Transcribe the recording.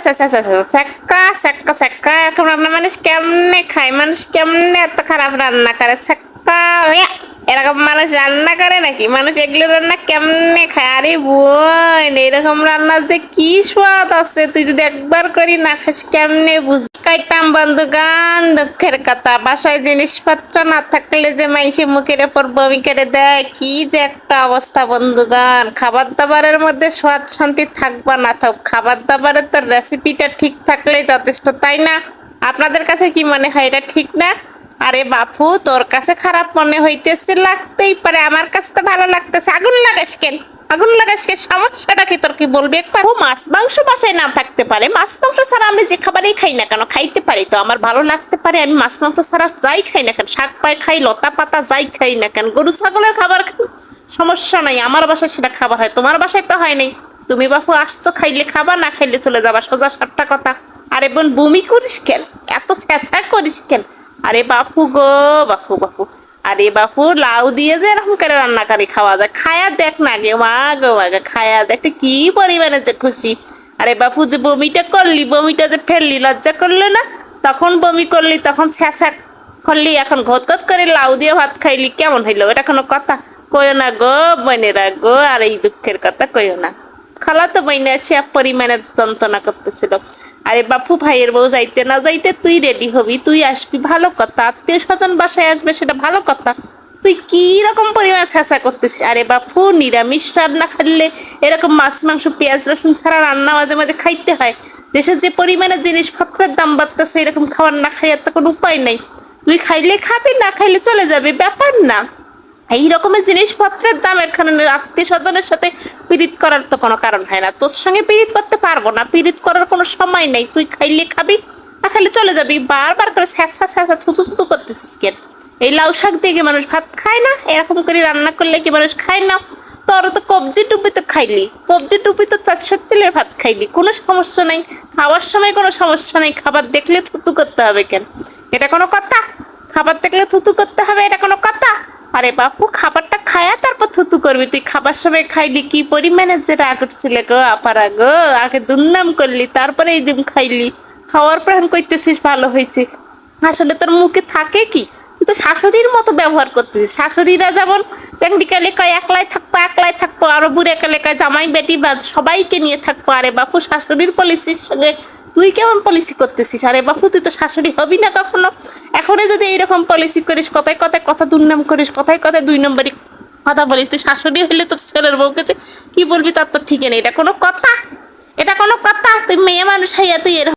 ছ্যাঁকা ছ্যাঁকা ছ্যাঁকা এরকম রান্না মানুষ কেমনে খায়? মানুষ কেমনে এত খারাপ রান্না করে? ছ্যাঁকা এরকম মানুষ রান্না করে নাকি? মানুষ এগুলো রান্না কেমনে খায়? আরে বোন, এরকম রান্নার যে কি স্বাদ আছে, তুই যদি একবার করি না খাস কেমনে বুঝবি? খাইতাম বন্ধুগান, দুঃখের কথা। বাসায় জিনিসপত্র না থাকলে যে মাইসে মুখের ওপর বমি করে দেয়, কি যে একটা অবস্থা বন্ধুগান। খাবার দাবারের মধ্যে স্বাদ শান্তি থাকবা না থাক, খাবার দাবারের তো রেসিপিটা ঠিক থাকলে যথেষ্ট, তাই না? আপনাদের কাছে কি মনে হয়, এটা ঠিক না? আরে বাপু, তোর কাছে খারাপ মনে হইতেছে, লাগতেই পারে, আমার কাছে তো ভালো লাগতেছে। আগুন লাগাস কেন? আগুন লাগাস কেন? সমস্যাটা কি তোর? কি বলবি একবার? ও মাছ মাংস বাসায় না থাকতে পারে, মাছ মাংস ছাড়া আমি যে খাবারই খাই না কেন খাইতে পারি তো, আমার ভালো লাগতে পারে। আমি মাছ মাংস ছাড়া যাই খাই না কেন, শাক পাই খাই, লতা পাতা যাই খাই না কেন, গরু ছাগলের খাবার খাই, সমস্যা নাই। আমার বাসায় সেটা খাবার হয়, তোমার বাসায় তো হয় নাই। তুমি বাপু আসছো, খাইলে খাবা, না খাইলে চলে যাবা, সোজা সাপটা কথা। আরে বোন, বমি করিস কেন? এত চেঁচা করিস কেন? আরে বাপু গো, বাপু বাপু, আরে বাপু, লাউ দিয়ে যে এরকম করে রান্না করে খাওয়া যায়, খায়া দেখ না গে, মা গো মা গো, খায়া দেখ কি পরিমাণে যে খুশি। আরে বাপু, যে বমিটা করলি, বমিটা যে ফেললি, লজ্জা করলো না? তখন বমি করলি, তখন ছ্যাঁচা করলি, এখন ঘত ঘত করে লাউ দিয়ে ভাত খাইলি, কেমন হইলো? এটা কোনো কথা? কইও না গো বোনেরা গো, আর এই দুঃখের কথা কইও না। খালাতো বইনে সে পরিমাণের যন্ত্রণা করতেছিল। আরে বাপু, ভাইয়ের বউ যাইতে না যাইতে তুই রেডি হবি, তুই আসবি, ভালো কথা। আত্মীয় স্বজন বাসায় আসবে, সেটা ভালো কথা। তুই কি রকম পরিমাণ চেঁচা করতেছিস? আরে বাপু, নিরামিষ রান্না খাইলে এরকম মাছ মাংস পেঁয়াজ রসুন ছাড়া রান্না মাঝে মাঝে খাইতে হয়। দেশে যে পরিমাণে জিনিসপত্রের দাম বাড়তেছে, এরকম খাবার না খাইয়ার তো কোনো উপায় নাই। তুই খাইলে খাবি, না খাইলে চলে যাবে, ব্যাপার না। এই রকমের জিনিসপত্রের দাম এখানে আত্মীয় স্বজনের সাথে পীড়িত করার তো কোনো কারণ হয় না। তোর সঙ্গে পীড়িত করতে পারবো না, পীড়িত করার কোনো সময় নেই। তুই খাইলে খাবি, না খাইলে চলে যাবি। বারবার করে স্যাঁচা স্যাঁচা থুতু থুতু করতেছিস কেন? এই লাউ শাক দিয়ে কি মানুষ ভাত খায় না? এরকম করে রান্না করলে কি মানুষ খায় না? তোর তো কবজি টুপি তো খাইলি, কবজি টুপি তো 4 চিলের ভাত খাইলি, কোনো সমস্যা নাই। খাওয়ার সময় কোনো সমস্যা নেই, খাবার দেখলে থুতু করতে হবে কেন? এটা কোনো কথা? খাবার দেখলে থুতু করতে হবে, এটা কোনো কথা? আরে বাপু, খাবারটা খায়া তারপর থুতু করবি। তুই খাবার সময় খাইলি, কি পরিমাণের যে রাগ উঠছিল গো আপারা গো, আগে দুর্নাম করলি, তারপরে এই দিন খাইলি, খাওয়ার প্রাণ করতেছিস ভালো হয়েছে। আসলে তোর মুখে থাকে কি? তুই তো শাশুড়ির মতো ব্যবহার করতেছিস। শাশুড়িরা যেমন চ্যাংড়িকালে কয় একলাই থাকবো, একলাই থাকবো, আরো বুড়ে কালে কয় জামাই বেটি বা সবাইকে নিয়ে থাকবো। আরে বাপু, শাশুড়ির পলিসির সঙ্গে তুই কেমন পলিসি করতেছিস? আরে বাপু, তুই তো শাশুড়ি হবি না কখনো। এখনই যদি এইরকম পলিসি করিস, কথায় কথায় কথা দুর্নাম করিস, কথায় কথায় 2 নম্বরই কথা বলিস, তুই শাশুড়ি হইলে তো ছেলের বউকে তুই কি বলবি তার তো ঠিক নেই। এটা কোনো কথা? এটা কোনো কথা? তুই মেয়ে মানুষ হইয়া তুই এরকম